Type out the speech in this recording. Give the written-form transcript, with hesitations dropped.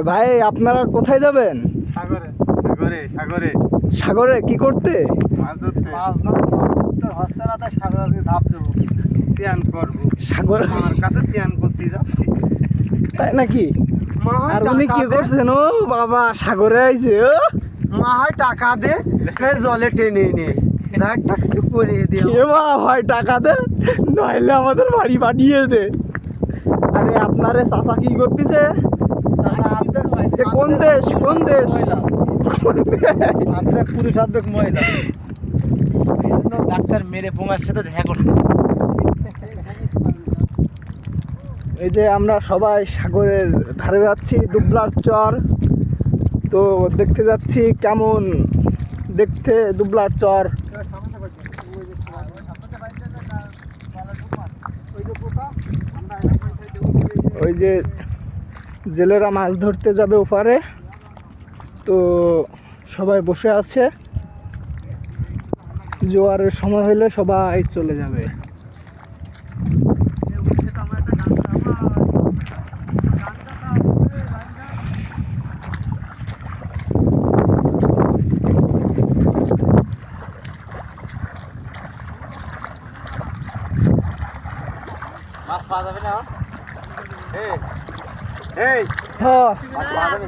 ভাই আপনারা কোথায় যাবেন? সাগরে সাগরে সাগরে সাগরে কি করতে? মাছ ধরতে। মাছ ধরতে হচ্ছে না, তাই সাগরে আজকে ধাপ দেবো, স্নান করবো। সাগর আমার কাছে স্নান করতে যাচ্ছি। তাই নাকি? মা হয় আর উনি টাকা কি দে, করছেন? ও বাবা সাগরে আইছে ও মা হয় টাকা দে, এই জলে টেনে নে ঝাড়টা কিছু পরিয়ে দিও। কে মা ভাই টাকা দে, নইলে আমাদের বাড়ি পাঠিয়ে দে। আরে আপনারে চাচা কি করতেছে? এ কোন দেশ? কোন দেশ? কোন দেশ? আর্ধেক পুরুষ অর্ধেক মহিলা। ডাক্তার মেরে পোঙার সাথে দেখা করছে। এই যে আমরা সবাই সাগরের ধারে যাচ্ছি, দুবলার চর। তো দেখতে যাচ্ছি কেমন দেখতে দুবলার চর। ওই যে জেলেরা মাছ ধরতে যাবে ওপারে, তো সবাই বসে আছে। জোয়ারের সময় হলে সবাই চলে যাবে। মাছ পাওয়া যাবে না? এই এই হ্যাঁ মাছ পাওয়া যাবে?